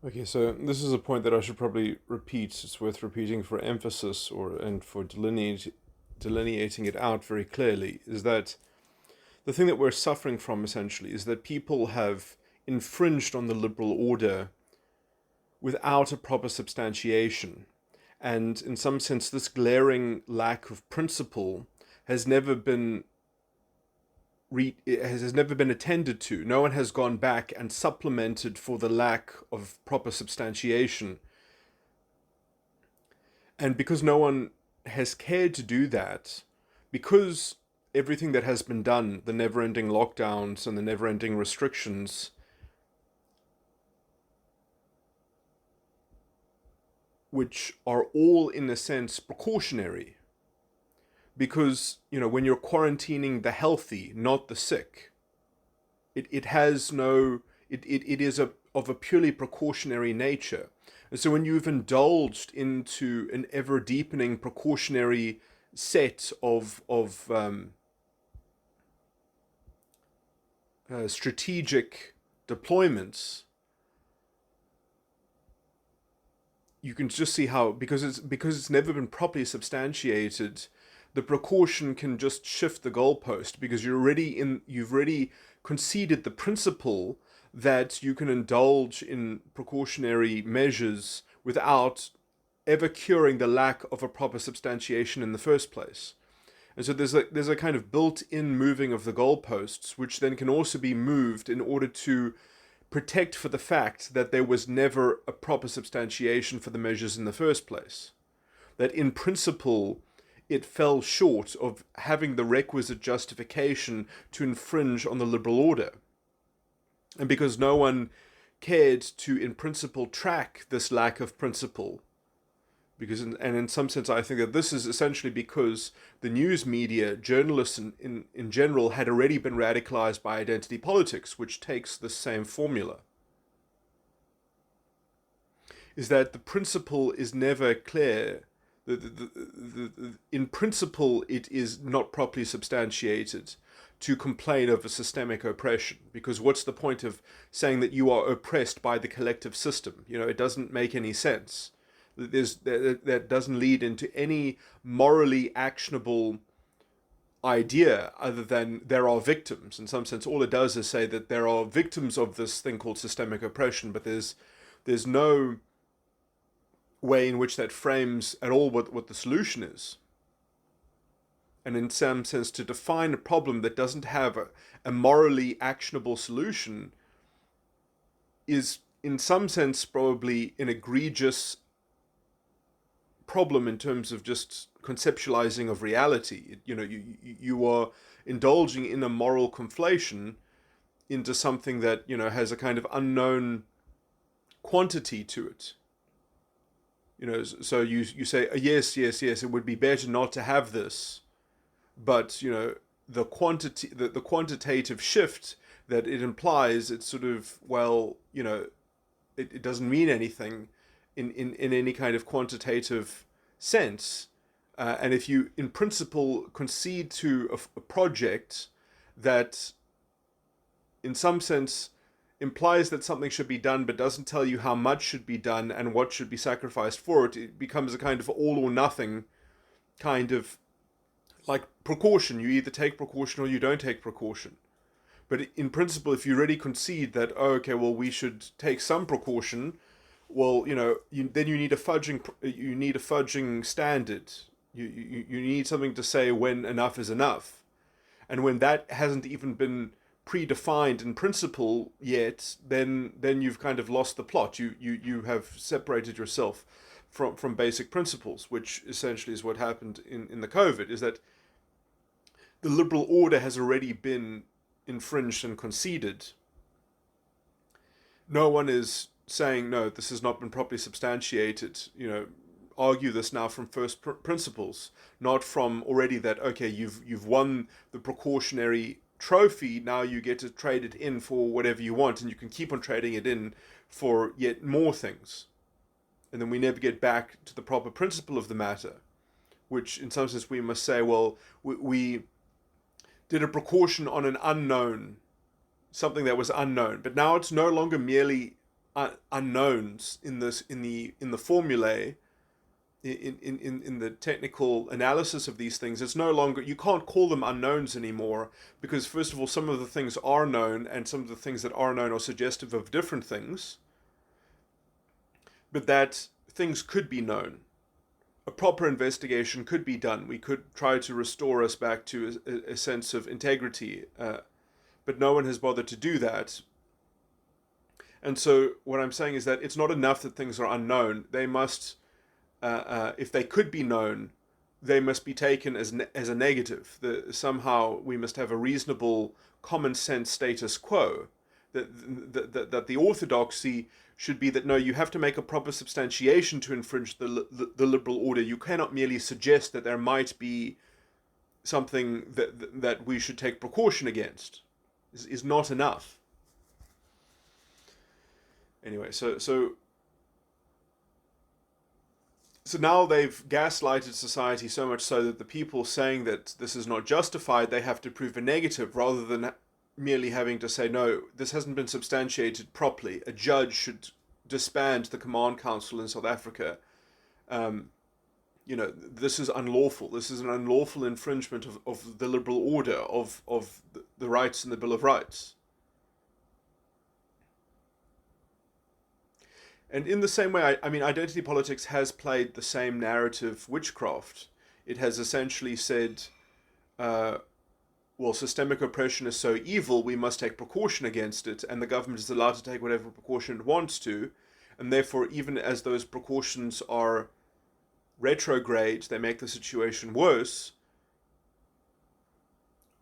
Okay, so this is a point that I should probably repeat. It's worth repeating for emphasis and for delineating it out very clearly. Is that the thing that we're suffering from essentially is that people have infringed on the liberal order without a proper substantiation. And in some sense, this glaring lack of principle has never been has never been attended to. No one has gone back and supplemented for the lack of proper substantiation. And because no one has cared to do that, because everything that has been done, the never ending lockdowns and the never ending restrictions, which are all in a sense precautionary, because, when you're quarantining the healthy, not the sick, it has no, it is of a purely precautionary nature. And so when you've indulged into an ever deepening precautionary set of strategic deployments, you can just see how, because it's never been properly substantiated, the precaution can just shift the goalpost, because you've already conceded the principle that you can indulge in precautionary measures without ever curing the lack of a proper substantiation in the first place. And so there's a kind of built-in moving of the goalposts, which then can also be moved in order to protect for the fact that there was never a proper substantiation for the measures in the first place. That in principle, it fell short of having the requisite justification to infringe on the liberal order. And because no one cared to, in principle, track this lack of principle, in some sense, I think that this is essentially because the news media, journalists in general, had already been radicalized by identity politics, which takes the same formula. Is that the principle is never clear. In principle, it is not properly substantiated to complain of a systemic oppression, because what's the point of saying that you are oppressed by the collective system? It doesn't make any sense. That doesn't lead into any morally actionable idea other than there are victims. In some sense, all it does is say that there are victims of this thing called systemic oppression, but there's no way in which that frames at all what the solution is. And in some sense, to define a problem that doesn't have a morally actionable solution is, in some sense, probably an egregious problem in terms of just conceptualizing of reality. You are indulging in a moral conflation into something that has a kind of unknown quantity to it. So you say, yes, yes, yes, it would be better not to have this, but the quantitative shift that it implies, it's sort of, well, it doesn't mean anything in any kind of quantitative sense. And if you, in principle, concede to a project that, in some sense, implies that something should be done but doesn't tell you how much should be done and what should be sacrificed for it, it becomes a kind of all or nothing kind of like precaution. You either take precaution or you don't take precaution. But in principle, if you really concede that, oh, okay, well, we should take some precaution, well, then you need a fudging standard. You need something to say when enough is enough, and when that hasn't even been predefined in principle yet, then you've kind of lost the plot. You have separated yourself from basic principles, which essentially is what happened in the COVID. Is that the liberal order has already been infringed and conceded. No one is saying, no, this has not been properly substantiated. Argue this now from first principles, not from already that, okay, you've won the precautionary trophy, now you get to trade it in for whatever you want, and you can keep on trading it in for yet more things. And then we never get back to the proper principle of the matter, which in some sense we must say, well, we did a precaution on an unknown, something that was unknown, but now it's no longer merely unknowns in the formulae, in the technical analysis of these things. It's no longer, you can't call them unknowns anymore, because first of all, some of the things are known, and some of the things that are known are suggestive of different things, but that things could be known. A proper investigation could be done. We could try to restore us back to a sense of integrity, but no one has bothered to do that. And so what I'm saying is that it's not enough that things are unknown. They must, if they could be known, they must be taken as a negative. Somehow we must have a reasonable, common sense status quo. That the orthodoxy should be that no, you have to make a proper substantiation to infringe the liberal order. You cannot merely suggest that there might be something that we should take precaution against. Is not enough. Anyway, so now they've gaslighted society so much so that the people saying that this is not justified, they have to prove a negative rather than merely having to say, no, this hasn't been substantiated properly. A judge should disband the command council in South Africa. This is unlawful. This is an unlawful infringement of the liberal order, of the rights in the Bill of Rights. And in the same way, I mean, identity politics has played the same narrative witchcraft. It has essentially said, well, systemic oppression is so evil, we must take precaution against it, and the government is allowed to take whatever precaution it wants to, and therefore, even as those precautions are retrograde, they make the situation worse.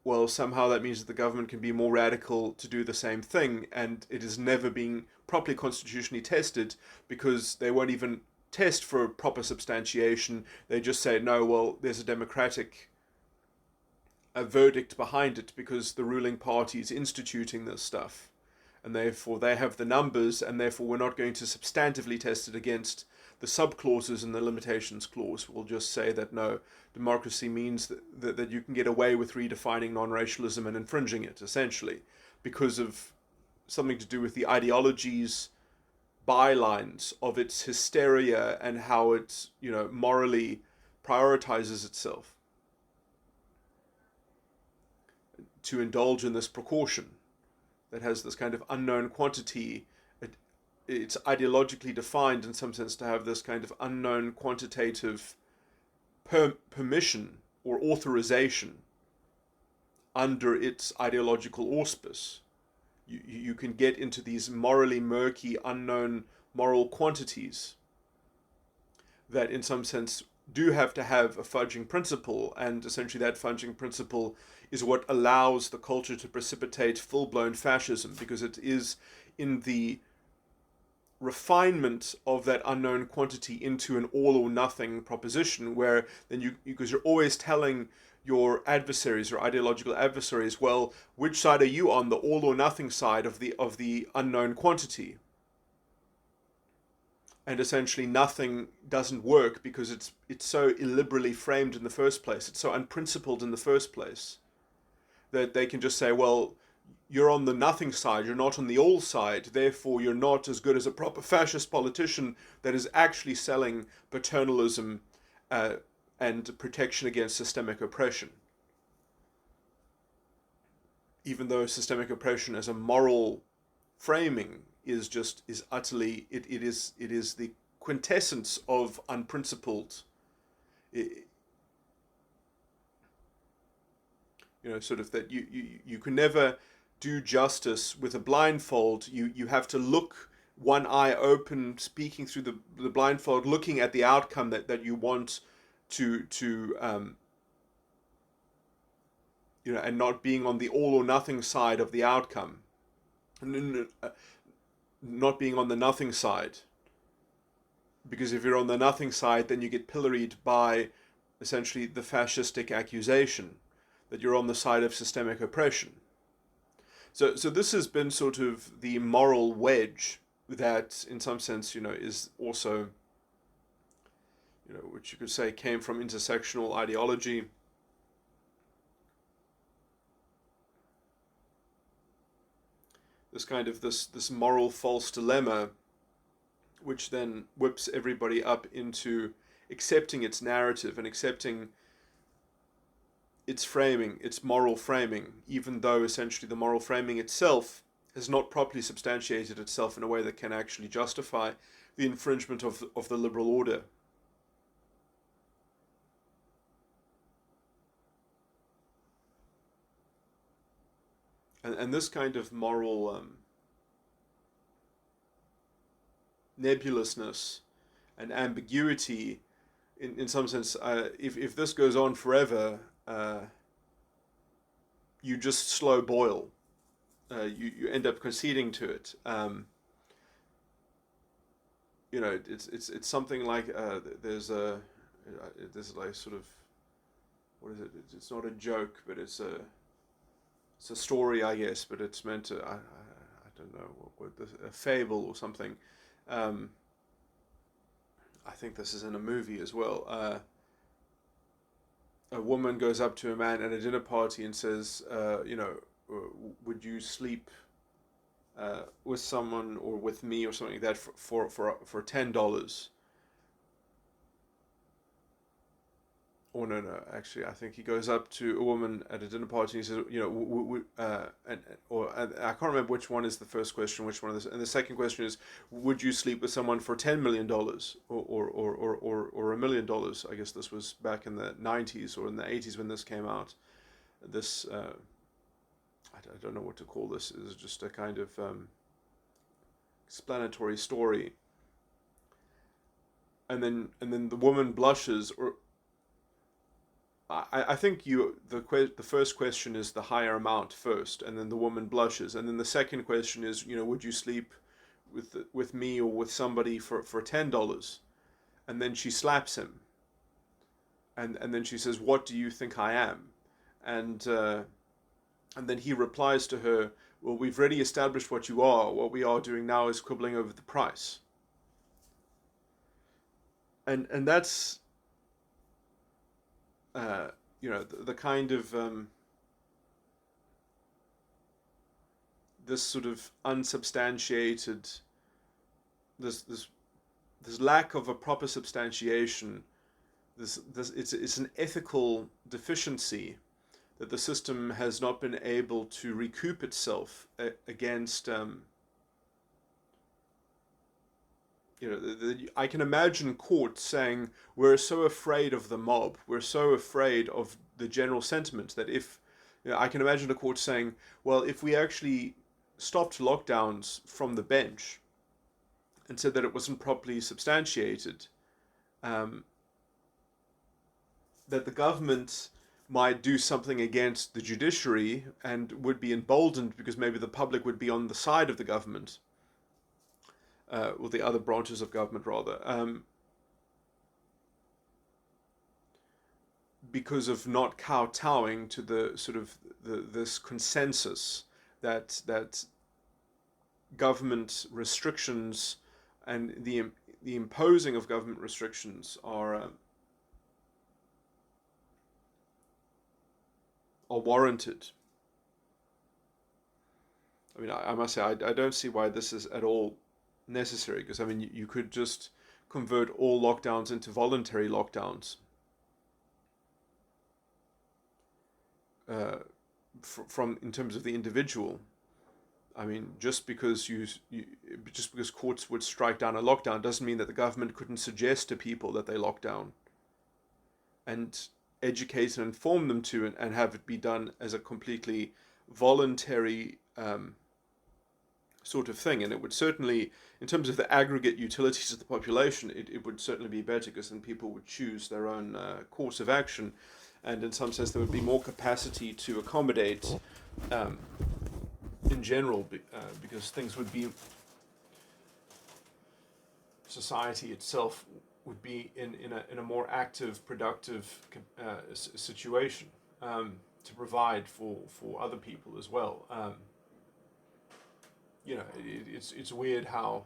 Well, somehow that means that the government can be more radical to do the same thing, and it is never being properly constitutionally tested, because they won't even test for proper substantiation. They just say, no, well, there's a democratic verdict behind it because the ruling party is instituting this stuff, and therefore they have the numbers, and therefore we're not going to substantively test it against the subclauses in the limitations clause. We'll just say that no, democracy means that you can get away with redefining non-racialism and infringing it, essentially, because of something to do with the ideology's bylines of its hysteria and how it, morally prioritizes itself to indulge in this precaution that has this kind of unknown quantity. It's ideologically defined in some sense to have this kind of unknown quantitative permission or authorization under its ideological auspice. You can get into these morally murky, unknown moral quantities that in some sense do have to have a fudging principle, and essentially that fudging principle is what allows the culture to precipitate full-blown fascism, because it is in the refinement of that unknown quantity into an all or nothing proposition, where then because you're always telling your adversaries, your ideological adversaries, well, which side are you on, the all or nothing side of the unknown quantity? And essentially nothing doesn't work because it's so illiberally framed in the first place. It's so unprincipled in the first place that they can just say, well, you're on the nothing side, you're not on the all side, therefore you're not as good as a proper fascist politician that is actually selling paternalism and protection against systemic oppression. Even though systemic oppression as a moral framing is utterly, it is the quintessence of unprincipled, sort of that you can never do justice with a blindfold. You have to look one eye open, speaking through the blindfold, looking at the outcome that you want to and not being on the all or nothing side of the outcome. Not being on the nothing side, because if you're on the nothing side, then you get pilloried by essentially the fascistic accusation that you're on the side of systemic oppression. So this has been sort of the moral wedge that, in some sense, is also, which you could say came from intersectional ideology. This kind of this moral false dilemma which then whips everybody up into accepting its narrative and accepting its framing, its moral framing, even though essentially the moral framing itself has not properly substantiated itself in a way that can actually justify the infringement of the liberal order. And this kind of moral nebulousness and ambiguity, in some sense, if this goes on forever, you just slow boil. You end up conceding to it. It's something like there's like sort of, what is it? It's not a joke, but it's a story, I guess. But it's meant to, I don't know a fable or something. I think this is in a movie as well. A woman goes up to a man at a dinner party and says, would you sleep with someone or with me or something like that for $10? Or no, actually, I think he goes up to a woman at a dinner party and he says, I can't remember which one is the first question, which one is, and the second question is, would you sleep with someone for $10 million or $1 million? I guess this was back in the 90s or in the 80s when this came out. This, I don't know what to call this. It's just a kind of explanatory story. And then the woman blushes, or I think the first question is the higher amount first, and then the woman blushes, and then the second question is, would you sleep with me or with somebody for $10? And then she slaps him, and then she says, what do you think I am? And then he replies to her, well, we've already established what you are. What we are doing now is quibbling over the price. And that's the kind of this sort of unsubstantiated, this lack of a proper substantiation. It's an ethical deficiency that the system has not been able to recoup itself against. I can imagine courts saying, we're so afraid of the mob, we're so afraid of the general sentiment that if, I can imagine a court saying, well, if we actually stopped lockdowns from the bench and said that it wasn't properly substantiated, that the government might do something against the judiciary and would be emboldened because maybe the public would be on the side of the government. Or the other branches of government, rather, because of not kowtowing to the sort of this consensus that government restrictions and the imposing of government restrictions are warranted. I mean, I must say, I don't see why this is at all necessary, because I mean you could just convert all lockdowns into voluntary lockdowns from in terms of the individual. I mean, just because courts would strike down a lockdown doesn't mean that the government couldn't suggest to people that they lock down and educate and inform them to, and have it be done as a completely voluntary sort of thing. And it would certainly, in terms of the aggregate utilities of the population, it would certainly be better, because then people would choose their own course of action, and in some sense there would be more capacity to accommodate in general, because things would be, society itself would be in a more active, productive situation to provide for other people as well. It's weird how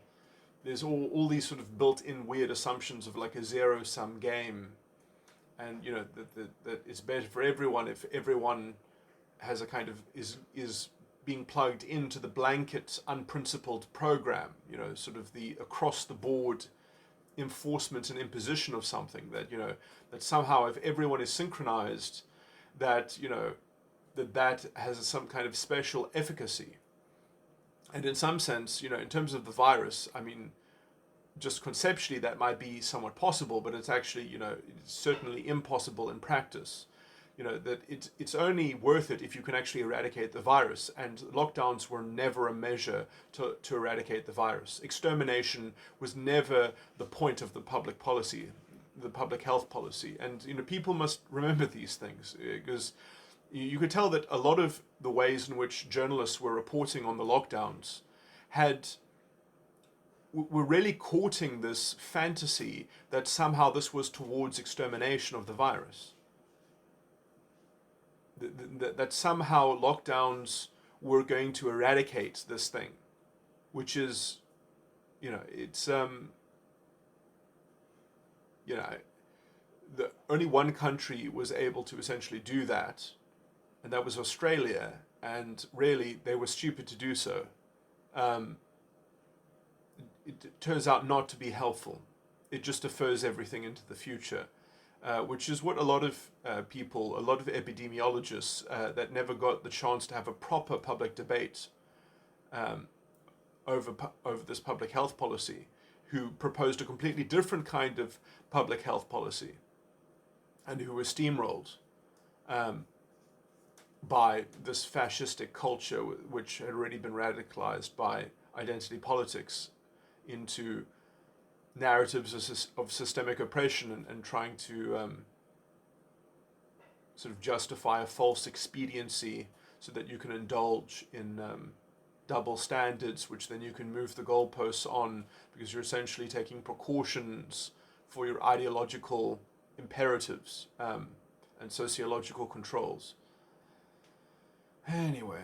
there's all these sort of built-in weird assumptions of like a zero-sum game, and that it's better for everyone if everyone has a kind of is being plugged into the blanket unprincipled program, sort of the across the board enforcement and imposition of something that, that somehow if everyone is synchronized, that, that has some kind of special efficacy. And in some sense, in terms of the virus, I mean, just conceptually that might be somewhat possible, but it's actually, it's certainly impossible in practice. That it's only worth it if you can actually eradicate the virus, and lockdowns were never a measure to eradicate the virus. Extermination was never the point of the public policy, the public health policy. And people must remember these things, because you could tell that a lot of the ways in which journalists were reporting on the lockdowns were really courting this fantasy that somehow this was towards extermination of the virus. That somehow lockdowns were going to eradicate this thing, which is, it's, the only one country was able to essentially do that, and that was Australia, and really they were stupid to do so. It turns out not to be helpful. It just defers everything into the future. Which is what a lot of people, a lot of epidemiologists that never got the chance to have a proper public debate over this public health policy, who proposed a completely different kind of public health policy, and who were steamrolled by this fascistic culture, which had already been radicalized by identity politics into narratives of systemic oppression, and trying to sort of justify a false expediency so that you can indulge in double standards, which then you can move the goalposts on, because you're essentially taking precautions for your ideological imperatives and sociological controls. Anyway.